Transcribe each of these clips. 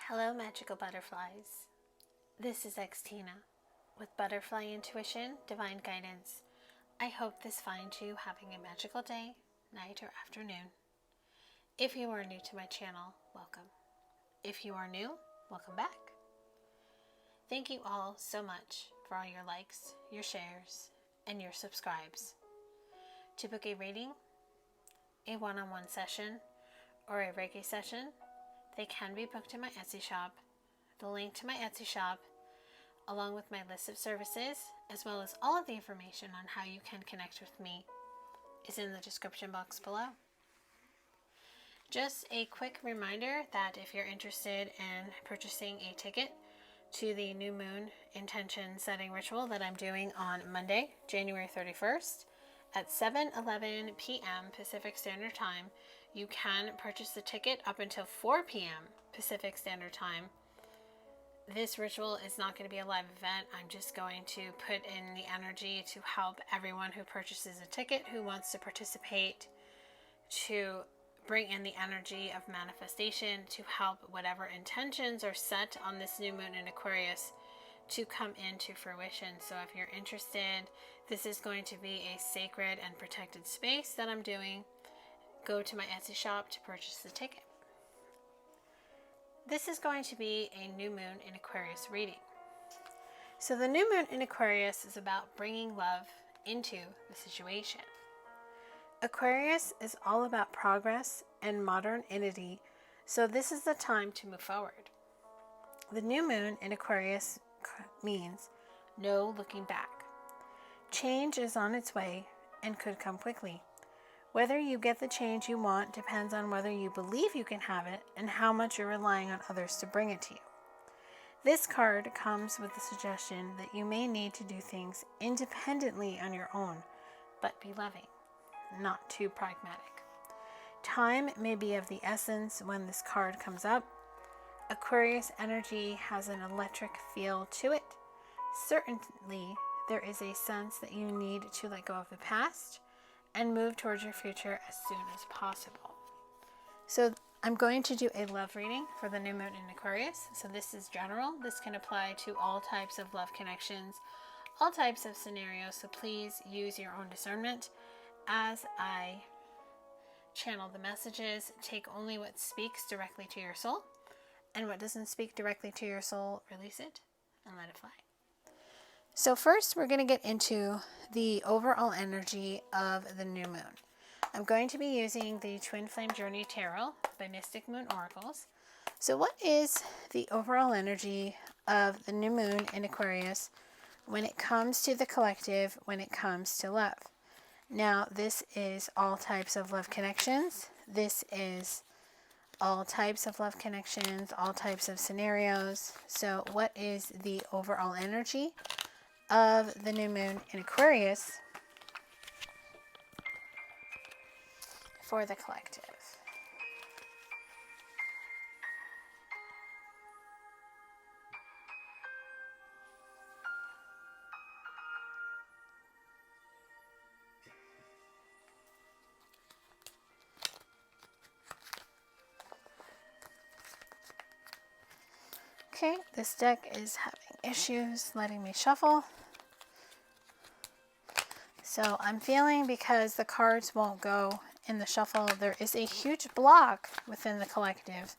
Hello, magical butterflies. This is Xtina with Butterfly Intuition, Divine Guidance. I hope this finds you having a magical day, night, or afternoon. If you are new to my channel, welcome. If you are new, welcome back. Thank you all so much for all your likes, your shares, and your subscribes. To book a reading, a one-on-one session, or a Reiki session, they can be booked in my Etsy shop. The link to my Etsy shop, along with my list of services, as well as all of the information on how you can connect with me, is in the description box below. Just a quick reminder that if you're interested in purchasing a ticket to the new moon intention setting ritual that I'm doing on Monday, January 31st at 7:11 p.m. Pacific Standard Time, you can purchase the ticket up until 4 p.m. Pacific Standard Time. This ritual is not going to be a live event. I'm just going to put in the energy to help everyone who purchases a ticket who wants to participate, to bring in the energy of manifestation, to help whatever intentions are set on this new moon in Aquarius to come into fruition. So if you're interested, this is going to be a sacred and protected space that I'm doing. Go to my Etsy shop to purchase the ticket. This is going to be a new moon in Aquarius reading. So the new moon in Aquarius is about bringing love into the situation. Aquarius is all about progress and modernity, so this is the time to move forward. The new moon in Aquarius means no looking back. Change is on its way and could come quickly. Whether you get the change you want depends on whether you believe you can have it and how much you're relying on others to bring it to you. This card comes with the suggestion that you may need to do things independently on your own, but be loving, not too pragmatic. Time may be of the essence when this card comes up. Aquarius energy has an electric feel to it. Certainly, there is a sense that you need to let go of the past and move towards your future as soon as possible. So I'm going to do a love reading for the new moon in Aquarius. So this is general. This can apply to all types of love connections, all types of scenarios. So please use your own discernment as I channel the messages. Take only what speaks directly to your soul, and what doesn't speak directly to your soul, release it and let it fly. So first, we're going to get into the overall energy of the new moon. I'm going to be using the Twin Flame Journey Tarot by Mystic Moon Oracles. So what is the overall energy of the new moon in Aquarius when it comes to the collective, when it comes to love? Now, this is all types of love connections. This is all types of love connections, all types of scenarios. So what is the overall energy of the new moon in Aquarius for the collective? Okay, this deck is having issues letting me shuffle. So I'm feeling, because the cards won't go in the shuffle, there is a huge block within the collective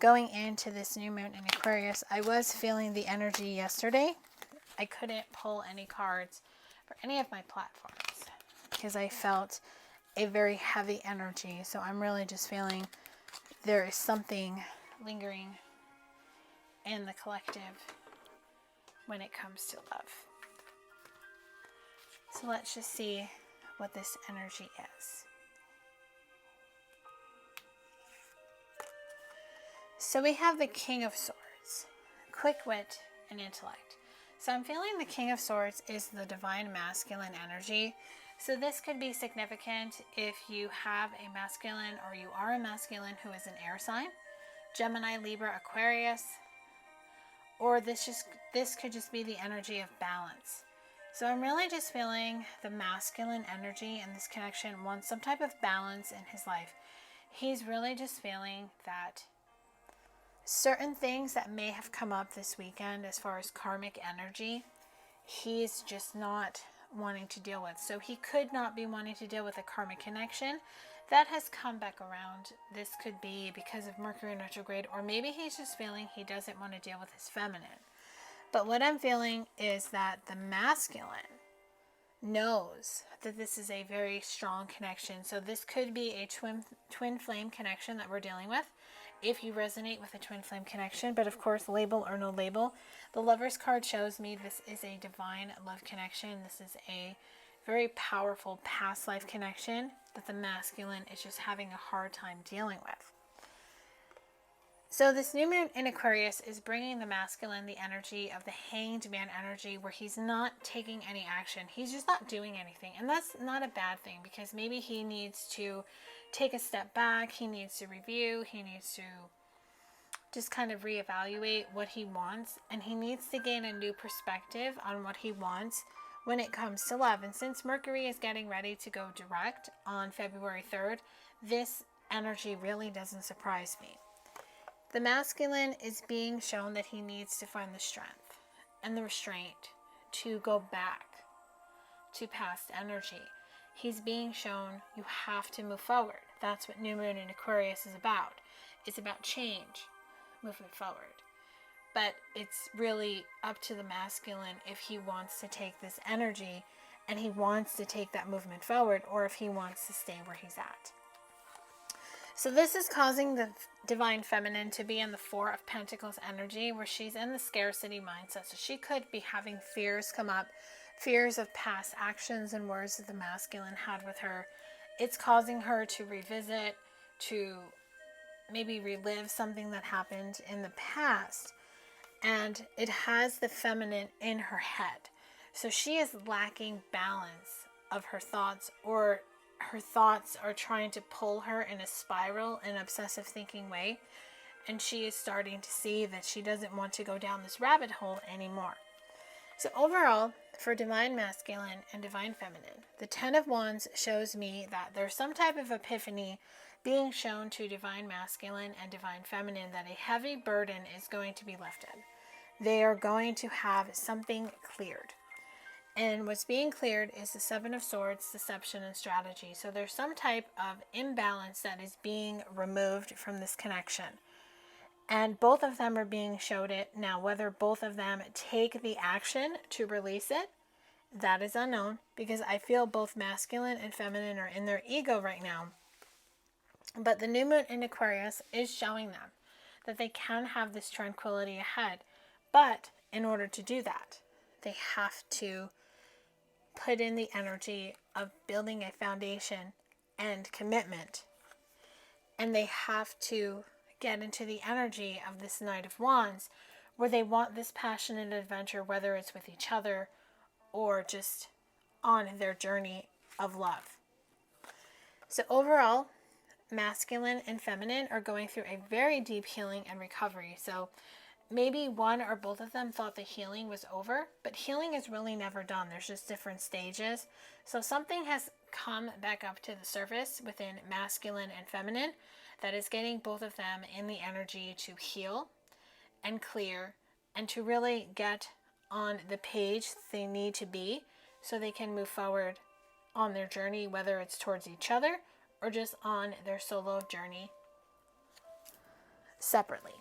going into this new moon in Aquarius. I was feeling the energy yesterday. I couldn't pull any cards for any of my platforms because I felt a very heavy energy. So I'm really just feeling there is something lingering in the collective when it comes to love. So let's just see what this energy is. So we have the King of Swords, quick wit and intellect. So I'm feeling the King of Swords is the divine masculine energy. So this could be significant if you have a masculine, or you are a masculine who is an air sign, Gemini, Libra, Aquarius, or this could just be the energy of balance. So I'm really just feeling the masculine energy in this connection wants some type of balance in his life. He's really just feeling that certain things that may have come up this weekend as far as karmic energy, he's just not wanting to deal with. So he could not be wanting to deal with a karmic connection that has come back around. This could be because of Mercury in retrograde, or maybe he's just feeling he doesn't want to deal with his feminine. But what I'm feeling is that the masculine knows that this is a very strong connection. So this could be a twin flame connection that we're dealing with, if you resonate with a twin flame connection. But of course, label or no label, the Lovers card shows me this is a divine love connection. This is a very powerful past life connection that the masculine is just having a hard time dealing with. So this new moon in Aquarius is bringing the masculine the energy of the Hanged Man energy, where he's not taking any action. He's just not doing anything. And that's not a bad thing, because maybe he needs to take a step back. He needs to review. He needs to just kind of reevaluate what he wants. And he needs to gain a new perspective on what he wants when it comes to love. And since Mercury is getting ready to go direct on February 3rd, this energy really doesn't surprise me. The masculine is being shown that he needs to find the strength and the restraint to go back to past energy. He's being shown you have to move forward. That's what new moon in Aquarius is about. It's about change, moving forward. But it's really up to the masculine if he wants to take this energy and he wants to take that movement forward, or if he wants to stay where he's at. So this is causing the divine feminine to be in the Four of Pentacles energy, where she's in the scarcity mindset. So she could be having fears come up, fears of past actions and words that the masculine had with her. It's causing her to revisit, to maybe relive something that happened in the past. And it has the feminine in her head. So she is lacking balance of her thoughts, or her thoughts are trying to pull her in a spiral, an obsessive thinking way, and she is starting to see that she doesn't want to go down this rabbit hole anymore. So overall, for divine masculine and divine feminine, the 10 of Wands shows me that there's some type of epiphany being shown to divine masculine and divine feminine, that a heavy burden is going to be lifted. They are going to have something cleared. And what's being cleared is the Seven of Swords, deception, and strategy. So there's some type of imbalance that is being removed from this connection. And both of them are being showed it. Now, whether both of them take the action to release it, that is unknown, because I feel both masculine and feminine are in their ego right now. But the new moon in Aquarius is showing them that they can have this tranquility ahead. But in order to do that, they have to put in the energy of building a foundation and commitment. And they have to get into the energy of this Knight of Wands, where they want this passionate adventure, whether it's with each other or just on their journey of love. So overall, masculine and feminine are going through a very deep healing and recovery. So maybe one or both of them thought the healing was over, but healing is really never done. There's just different stages. So something has come back up to the surface within masculine and feminine that is getting both of them in the energy to heal and clear, and to really get on the page they need to be so they can move forward on their journey, whether it's towards each other or just on their solo journey separately.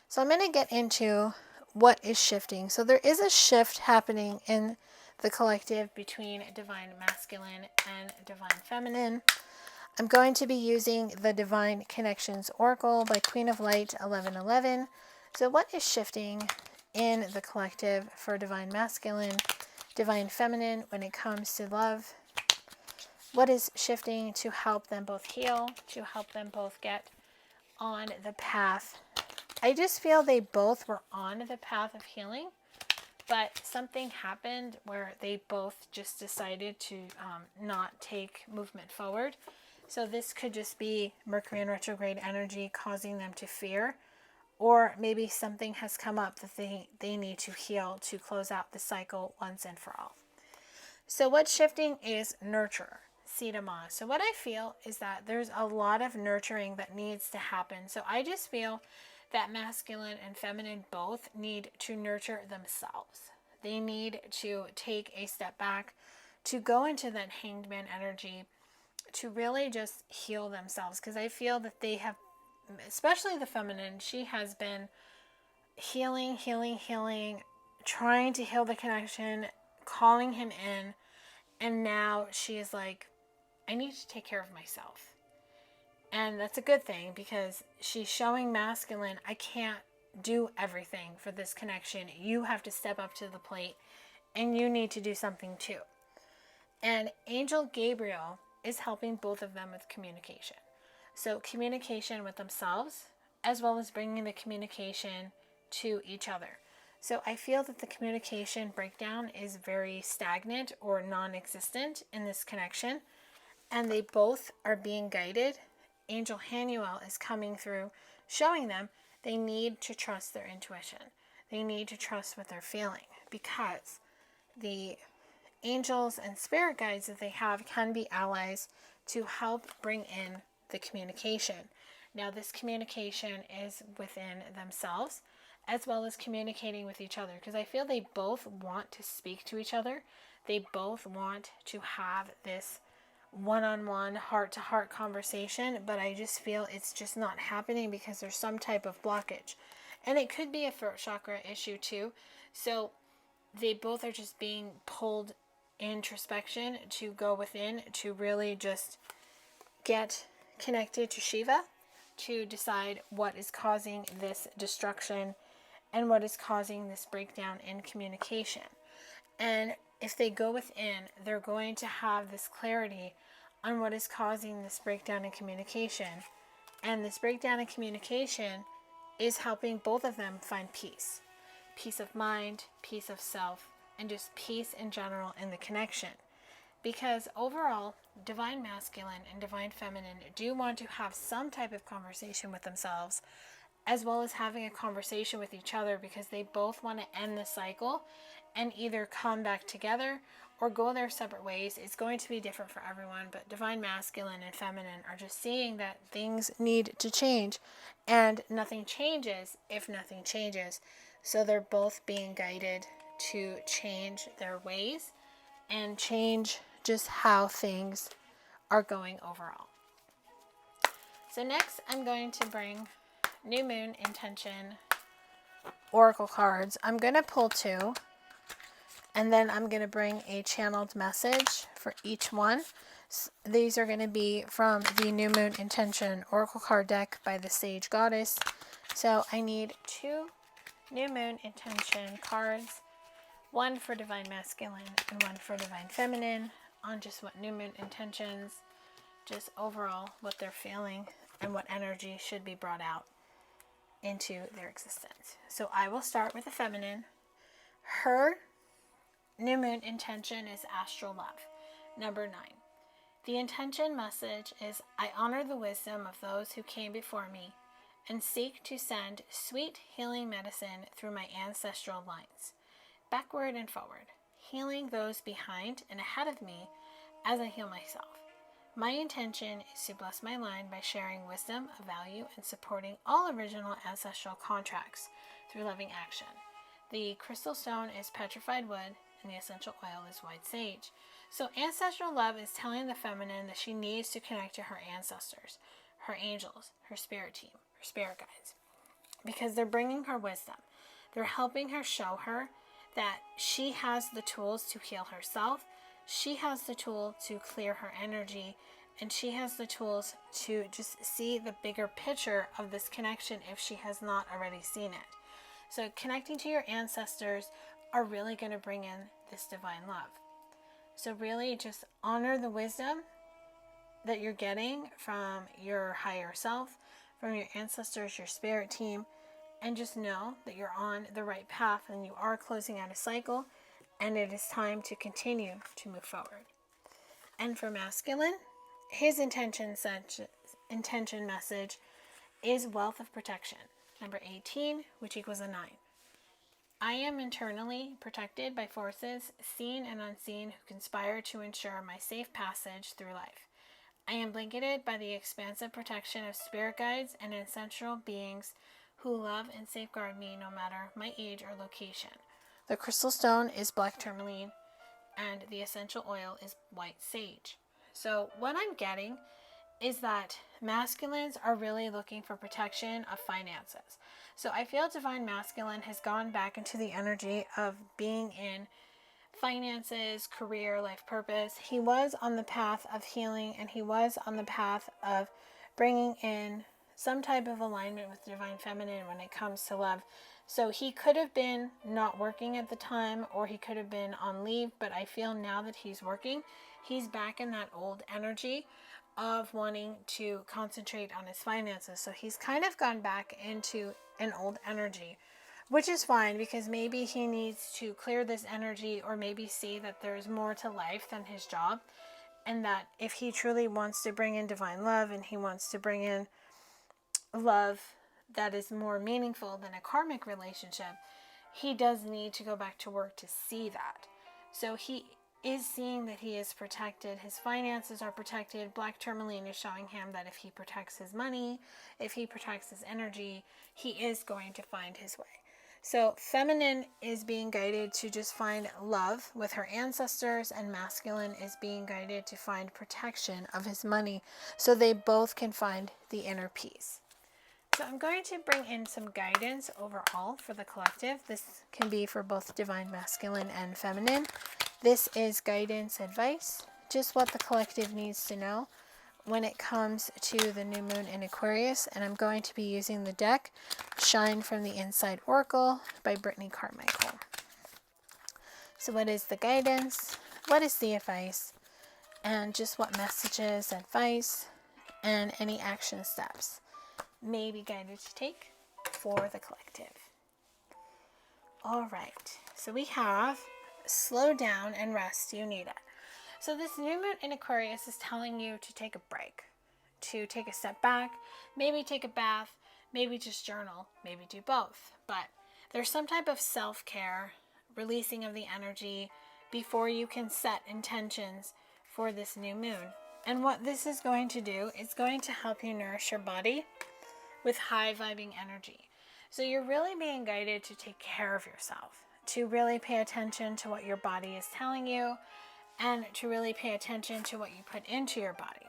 So I'm going to get into what is shifting. So there is a shift happening in the collective between divine masculine and divine feminine. I'm going to be using the Divine Connections Oracle by Queen of Light 1111. So what is shifting in the collective for divine masculine, divine feminine when it comes to love? What is shifting to help them both heal, to help them both get on the path? I just feel they both were on the path of healing, but something happened where they both just decided to not take movement forward. So this could just be Mercury in retrograde energy causing them to fear, or maybe something has come up that they need to heal to close out the cycle once and for all. So what's shifting is nurturer. Sidama. So what I feel is that there's a lot of nurturing that needs to happen. So I just feel that masculine and feminine both need to nurture themselves. They need to take a step back, to go into that hanged man energy, to really just heal themselves. Because I feel that they have, especially the feminine, she has been healing, trying to heal the connection, calling him in. And now she is like, I need to take care of myself. And that's a good thing, because she's showing masculine, I can't do everything for this connection. You have to step up to the plate, and you need to do something too. And Angel Gabriel is helping both of them with communication. So communication with themselves, as well as bringing the communication to each other. So I feel that the communication breakdown is very stagnant or non-existent in this connection, and they both are being guided. Angel Hanuel is coming through, showing them they need to trust their intuition. They need to trust what they're feeling, because the angels and spirit guides that they have can be allies to help bring in the communication. Now, this communication is within themselves, as well as communicating with each other, because I feel they both want to speak to each other. They both want to have this one-on-one, heart-to-heart conversation, but I just feel it's just not happening because there's some type of blockage. And it could be a throat chakra issue too. So they both are just being pulled introspection to go within, to really just get connected to Shiva, to decide what is causing this destruction and what is causing this breakdown in communication. And if they go within, they're going to have this clarity on what is causing this breakdown in communication. And this breakdown in communication is helping both of them find peace. Peace of mind, peace of self, and just peace in general in the connection. Because overall, divine masculine and divine feminine do want to have some type of conversation with themselves, as well as having a conversation with each other, because they both want to end the cycle and either come back together or go their separate ways. It's going to be different for everyone, but divine masculine and feminine are just seeing that things need to change, and nothing changes if nothing changes. So they're both being guided to change their ways and change just how things are going overall. So next, I'm going to bring New Moon Intention Oracle cards. I'm going to pull 2, and then I'm going to bring a channeled message for each one. These are going to be from the New Moon Intention Oracle card deck by the Sage Goddess. So I need 2 New Moon Intention cards, one for Divine Masculine and one for Divine Feminine, on just what New Moon Intentions, just overall what they're feeling and what energy should be brought out into their existence. So I will start with the feminine. Her New Moon intention is astral love. Number 9. The intention message is, I honor the wisdom of those who came before me and seek to send sweet healing medicine through my ancestral lines, backward and forward, healing those behind and ahead of me as I heal myself. My intention is to bless my line by sharing wisdom of value and supporting all original ancestral contracts through loving action. The crystal stone is petrified wood, and the essential oil is white sage. So ancestral love is telling the feminine that she needs to connect to her ancestors, her angels, her spirit team, her spirit guides, because they're bringing her wisdom. They're helping her, show her that she has the tools to heal herself. She has the tool to clear her energy, and she has the tools to just see the bigger picture of this connection if she has not already seen it. So connecting to your ancestors are really going to bring in this divine love. So really just honor the wisdom that you're getting from your higher self, from your ancestors, your spirit team, and just know that you're on the right path and you are closing out a cycle, and it is time to continue to move forward. And for masculine, his intention message is wealth of protection. Number 18, which equals a 9. I am internally protected by forces, seen and unseen, who conspire to ensure my safe passage through life. I am blanketed by the expansive protection of spirit guides and ancestral beings who love and safeguard me no matter my age or location. The crystal stone is black tourmaline, and the essential oil is white sage. So what I'm getting is that masculines are really looking for protection of finances. So I feel Divine Masculine has gone back into the energy of being in finances, career, life purpose. He was on the path of healing, and he was on the path of bringing in some type of alignment with Divine Feminine when it comes to love. So he could have been not working at the time, or he could have been on leave, but I feel now that he's working, he's back in that old energy of wanting to concentrate on his finances. So he's kind of gone back into an old energy, which is fine, because maybe he needs to clear this energy, or maybe see that there's more to life than his job, and that if he truly wants to bring in divine love, and he wants to bring in love that is more meaningful than a karmic relationship, he does need to go back to work to see that. So he is seeing that he is protected. His finances are protected. Black tourmaline is showing him that if he protects his money, if he protects his energy, he is going to find his way. So feminine is being guided to just find love with her ancestors, and masculine is being guided to find protection of his money, so they both can find the inner peace. So I'm going to bring in some guidance overall for the collective. This can be for both Divine Masculine and Feminine. This is guidance advice, just what the collective needs to know when it comes to the new moon in Aquarius. And I'm going to be using the deck Shine from the Inside Oracle by Brittany Carmichael. So what is the guidance? What is the advice? And just what messages, advice, and any action steps may be guided to take for the collective. All right, so we have slow down and rest, you need it. So this new moon in Aquarius is telling you to take a break, to take a step back, maybe take a bath, maybe just journal, maybe do both. But there's some type of self-care, releasing of the energy before you can set intentions for this new moon. And what this is going to do is going to help you nourish your body with high vibing energy. So you're really being guided to take care of yourself, to really pay attention to what your body is telling you, and to really pay attention to what you put into your body.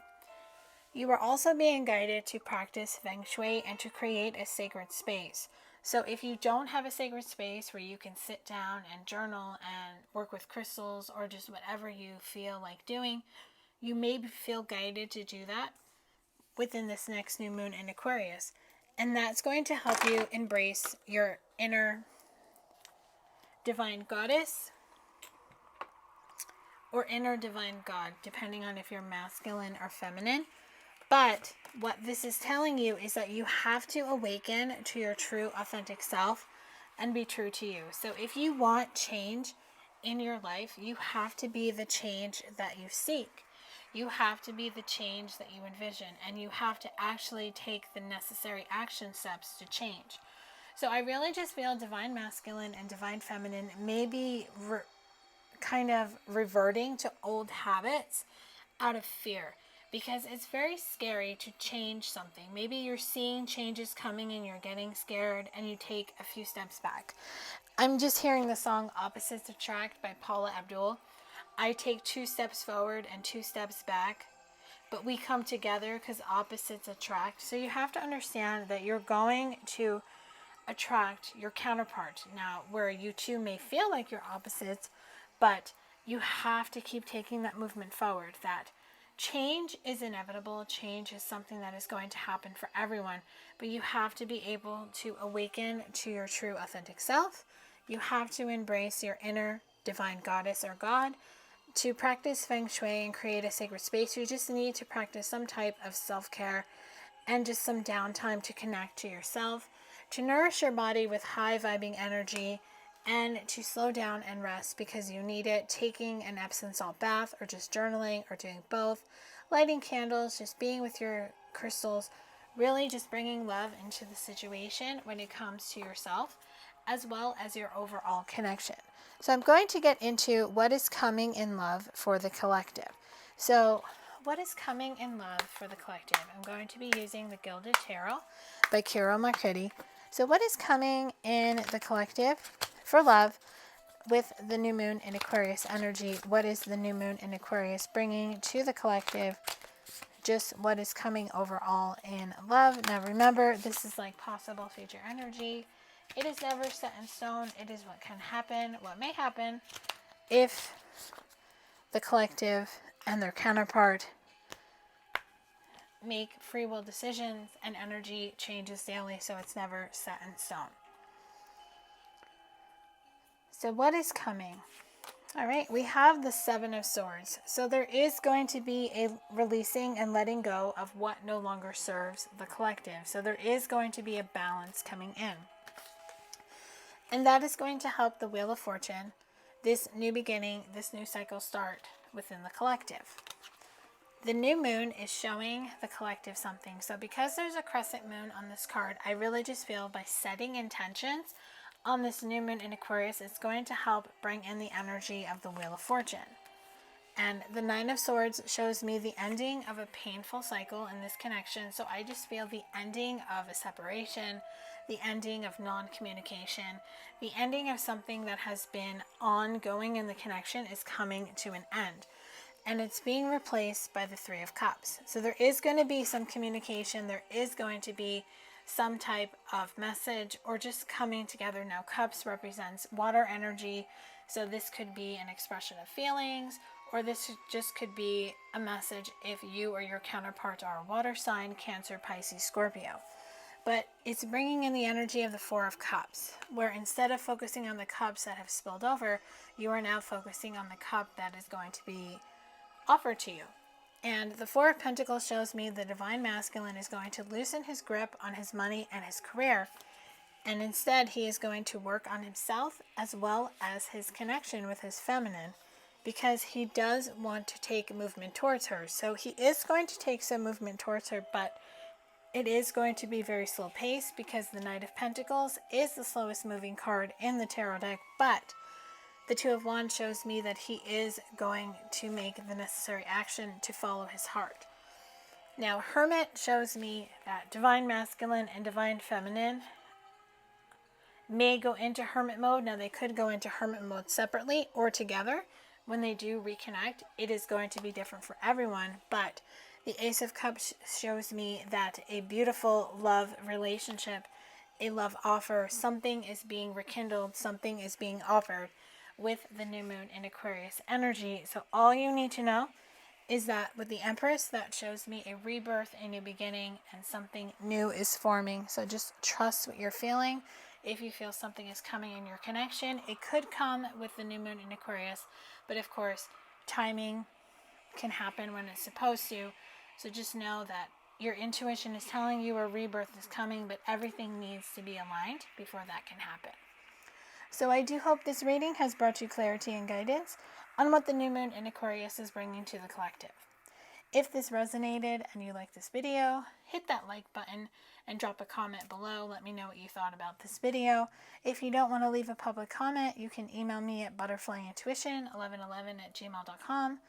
You are also being guided to practice Feng Shui and to create a sacred space. So if you don't have a sacred space where you can sit down and journal and work with crystals, or just whatever you feel like doing, you may feel guided to do that within this next new moon in Aquarius. And that's going to help you embrace your inner divine goddess or inner divine god, depending on if you're masculine or feminine. But what this is telling you is that you have to awaken to your true authentic self and be true to you. So if you want change in your life, you have to be the change that you seek. You have to be the change that you envision, and you have to actually take the necessary action steps to change. So I really just feel Divine Masculine and Divine Feminine may be kind of reverting to old habits out of fear, because it's very scary to change something. Maybe you're seeing changes coming and you're getting scared and you take a few steps back. I'm just hearing the song Opposites Attract by Paula Abdul. I take 2 steps forward and 2 steps back, but we come together because opposites attract. So you have to understand that you're going to attract your counterpart. Now, where you two may feel like you're opposites, but you have to keep taking that movement forward. That change is inevitable. Change is something that is going to happen for everyone, but you have to be able to awaken to your true authentic self. You have to embrace your inner divine goddess or god. To practice Feng Shui and create a sacred space, you just need to practice some type of self-care and just some downtime to connect to yourself, to nourish your body with high vibing energy, and to slow down and rest because you need it. Taking an Epsom salt bath, or just journaling, or doing both, lighting candles, just being with your crystals, really just bringing love into the situation when it comes to yourself, as well as your overall connection. So I'm going to get into what is coming in love for the collective. So what is coming in love for the collective? I'm going to be using the Gilded Tarot by Kiro Marchetti. So what is coming in the collective for love with the new moon in Aquarius energy? What is the new moon in Aquarius bringing to the collective? Just what is coming overall in love. Now remember, this is like possible future energy. It is never set in stone. It is what can happen, what may happen if the collective and their counterpart make free will decisions, and energy changes daily, so it's never set in stone. So what is coming? All right, we have the Seven of Swords. So there is going to be a releasing and letting go of what no longer serves the collective. So there is going to be a balance coming in. And that is going to help the Wheel of Fortune, this new beginning, this new cycle start within the collective. The new moon is showing the collective something. So because there's a crescent moon on this card, I really just feel by setting intentions on this new moon in Aquarius, it's going to help bring in the energy of the Wheel of Fortune. And the Nine of Swords shows me the ending of a painful cycle in this connection. So I just feel the ending of a separation, the ending of non-communication, the ending of something that has been ongoing in the connection is coming to an end. And it's being replaced by the Three of Cups. So there is going to be some communication. There is going to be some type of message or just coming together. Now, Cups represents water energy. So this could be an expression of feelings, or this just could be a message if you or your counterpart are a water sign, Cancer, Pisces, Scorpio. But it's bringing in the energy of the Four of Cups, where instead of focusing on the cups that have spilled over, you are now focusing on the cup that is going to be offered to you. And the Four of Pentacles shows me the Divine Masculine is going to loosen his grip on his money and his career. And instead, he is going to work on himself as well as his connection with his feminine, because he does want to take movement towards her. So he is going to take some movement towards her, but it is going to be very slow paced because the Knight of Pentacles is the slowest moving card in the tarot deck. But the Two of Wands shows me that he is going to make the necessary action to follow his heart. Now, Hermit shows me that Divine Masculine and Divine Feminine may go into Hermit mode. Now, they could go into Hermit mode separately or together. When they do reconnect, it is going to be different for everyone. But the Ace of Cups shows me that a beautiful love relationship, a love offer, something is being rekindled, something is being offered with the new moon in Aquarius energy. So all you need to know is that with the Empress, that shows me a rebirth, a new beginning, and something new is forming. So just trust what you're feeling. If you feel something is coming in your connection, it could come with the new moon in Aquarius. But of course, timing can happen when it's supposed to. So just know that your intuition is telling you a rebirth is coming, but everything needs to be aligned before that can happen. So I do hope this reading has brought you clarity and guidance on what the new moon in Aquarius is bringing to the collective. If this resonated and you like this video, hit that like button and drop a comment below. Let me know what you thought about this video. If you don't want to leave a public comment, you can email me at butterflyintuition1111@gmail.com.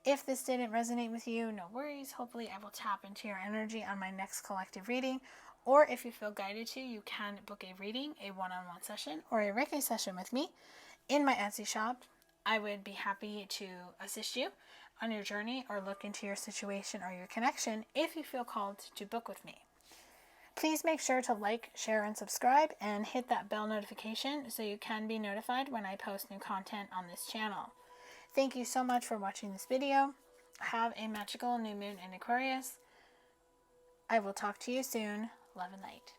If this didn't resonate with you, no worries. Hopefully I will tap into your energy on my next collective reading. Or if you feel guided to, you can book a reading, a one-on-one session, or a Reiki session with me in my Etsy shop. I would be happy to assist you on your journey or look into your situation or your connection if you feel called to book with me. Please make sure to like, share, and subscribe, and hit that bell notification so you can be notified when I post new content on this channel. Thank you so much for watching this video. Have a magical new moon in Aquarius. I will talk to you soon. Love and light.